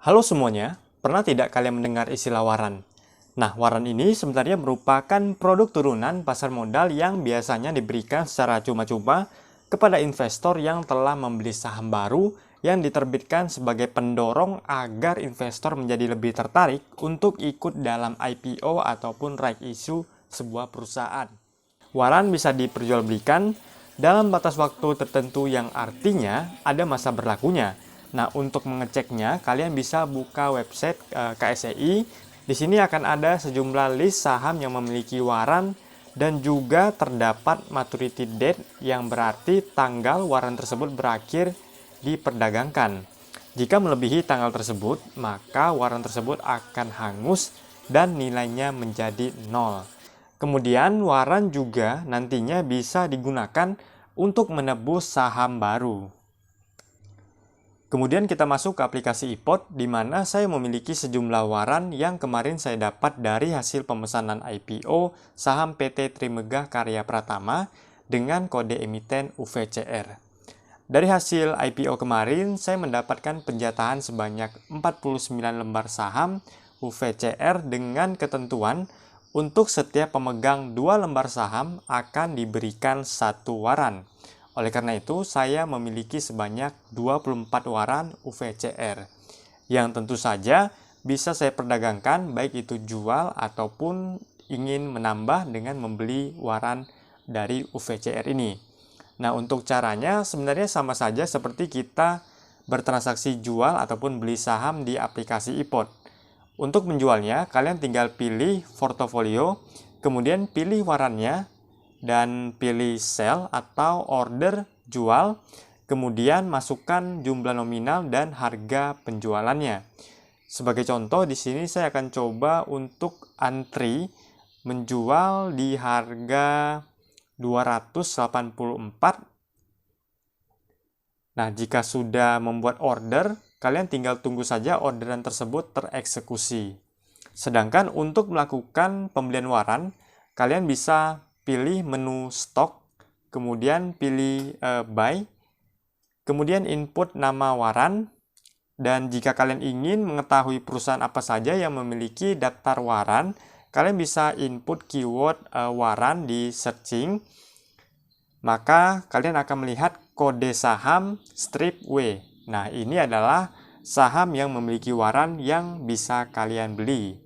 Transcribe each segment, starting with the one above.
Halo semuanya, pernah tidak kalian mendengar istilah waran? Nah, waran ini sebenarnya merupakan produk turunan pasar modal yang biasanya diberikan secara cuma-cuma kepada investor yang telah membeli saham baru yang diterbitkan sebagai pendorong agar investor menjadi lebih tertarik untuk ikut dalam IPO ataupun right issue sebuah perusahaan. Waran bisa diperjualbelikan dalam batas waktu tertentu yang artinya ada masa berlakunya. Nah, untuk mengeceknya, kalian bisa buka website KSEI. Di sini akan ada sejumlah list saham yang memiliki waran dan juga terdapat maturity date yang berarti tanggal waran tersebut berakhir diperdagangkan. Jika melebihi tanggal tersebut, maka waran tersebut akan hangus dan nilainya menjadi nol. Kemudian waran juga nantinya bisa digunakan untuk menebus saham baru. Kemudian kita masuk ke aplikasi iPod, di mana saya memiliki sejumlah waran yang kemarin saya dapat dari hasil pemesanan IPO saham PT Trimegah Karya Pratama dengan kode emiten UVCR. Dari hasil IPO kemarin, saya mendapatkan penjatahan sebanyak 49 lembar saham UVCR dengan ketentuan untuk setiap pemegang 2 lembar saham akan diberikan 1 waran. Oleh karena itu, saya memiliki sebanyak 24 waran UVCR yang tentu saja bisa saya perdagangkan baik itu jual ataupun ingin menambah dengan membeli waran dari UVCR ini. Nah, untuk caranya sebenarnya sama saja seperti kita bertransaksi jual ataupun beli saham di aplikasi iPod. Untuk menjualnya, kalian tinggal pilih portofolio, kemudian pilih warannya, dan pilih sell atau order jual, kemudian masukkan jumlah nominal dan harga penjualannya. Sebagai contoh, di sini saya akan coba untuk antri menjual di harga 284. Nah, jika sudah membuat order, kalian tinggal tunggu saja orderan tersebut tereksekusi. Sedangkan untuk melakukan pembelian waran, kalian bisa pilih menu stok, kemudian pilih buy, kemudian input nama waran, dan jika kalian ingin mengetahui perusahaan apa saja yang memiliki daftar waran, kalian bisa input keyword waran di searching, maka kalian akan melihat kode saham strip W. Nah, ini adalah saham yang memiliki waran yang bisa kalian beli.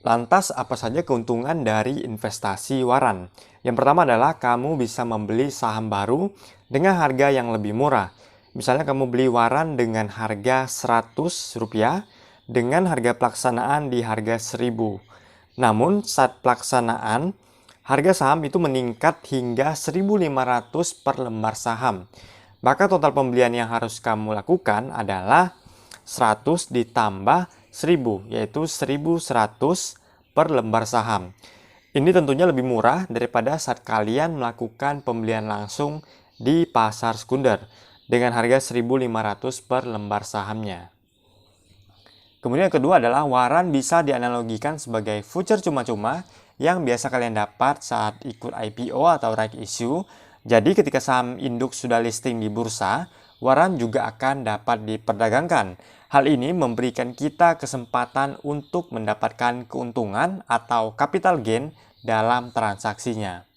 Lantas, apa saja keuntungan dari investasi waran? Yang pertama adalah kamu bisa membeli saham baru dengan harga yang lebih murah. Misalnya kamu beli waran dengan harga Rp100 dengan harga pelaksanaan di harga Rp1.000. Namun, saat pelaksanaan, harga saham itu meningkat hingga Rp1.500 per lembar saham. Maka total pembelian yang harus kamu lakukan adalah 100 ditambah 1000, yaitu 1100 per lembar saham. Ini tentunya lebih murah daripada saat kalian melakukan pembelian langsung di pasar sekunder dengan harga 1500 per lembar sahamnya. Kemudian yang kedua adalah waran bisa dianalogikan sebagai voucher cuma-cuma yang biasa kalian dapat saat ikut IPO atau right issue. Jadi ketika saham induk sudah listing di bursa, waran juga akan dapat diperdagangkan. Hal ini memberikan kita kesempatan untuk mendapatkan keuntungan atau capital gain dalam transaksinya.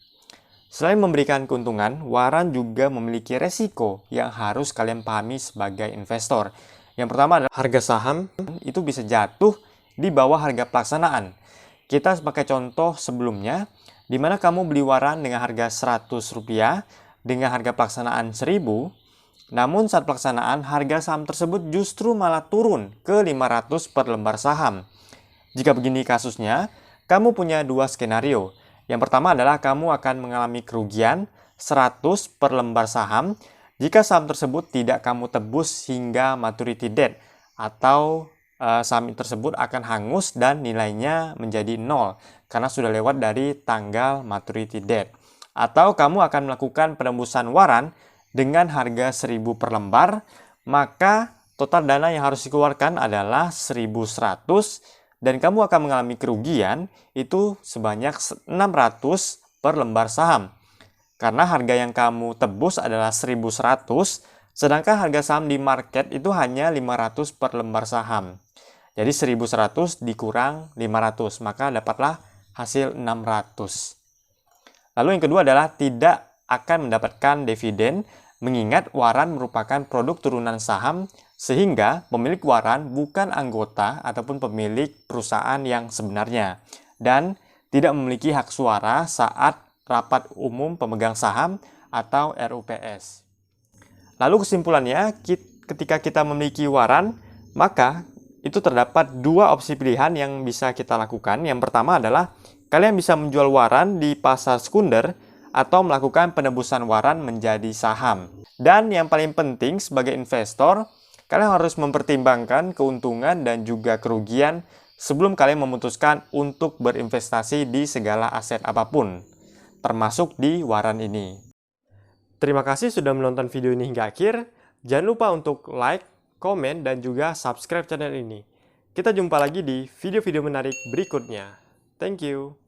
Selain memberikan keuntungan, waran juga memiliki resiko yang harus kalian pahami sebagai investor. Yang pertama adalah harga saham itu bisa jatuh di bawah harga pelaksanaan. Kita sebagai contoh sebelumnya, di mana kamu beli waran dengan harga Rp100 dengan harga pelaksanaan 1000, namun saat pelaksanaan harga saham tersebut justru malah turun ke 500 per lembar saham. Jika begini kasusnya, kamu punya dua skenario. Yang pertama adalah kamu akan mengalami kerugian 100 per lembar saham jika saham tersebut tidak kamu tebus hingga maturity date, atau saham tersebut akan hangus dan nilainya menjadi 0 karena sudah lewat dari tanggal maturity date. Atau kamu akan melakukan penembusan waran dengan harga 1000 per lembar, maka total dana yang harus dikeluarkan adalah 1100 dan kamu akan mengalami kerugian itu sebanyak 600 per lembar saham. Karena harga yang kamu tebus adalah 1100, Sedangkan harga saham di market itu hanya 500 per lembar saham. Jadi 1100 dikurang 500, maka dapatlah hasil 600. Lalu yang kedua adalah tidak akan mendapatkan dividen, mengingat waran merupakan produk turunan saham, sehingga pemilik waran bukan anggota ataupun pemilik perusahaan yang sebenarnya, dan tidak memiliki hak suara saat rapat umum pemegang saham atau RUPS. Lalu kesimpulannya, ketika kita memiliki waran, maka itu terdapat dua opsi pilihan yang bisa kita lakukan. Yang pertama adalah kalian bisa menjual waran di pasar sekunder atau melakukan penebusan waran menjadi saham. Dan yang paling penting sebagai investor, kalian harus mempertimbangkan keuntungan dan juga kerugian sebelum kalian memutuskan untuk berinvestasi di segala aset apapun, termasuk di waran ini. Terima kasih sudah menonton video ini hingga akhir. Jangan lupa untuk like, komen, dan juga subscribe channel ini. Kita jumpa lagi di video-video menarik berikutnya. Thank you.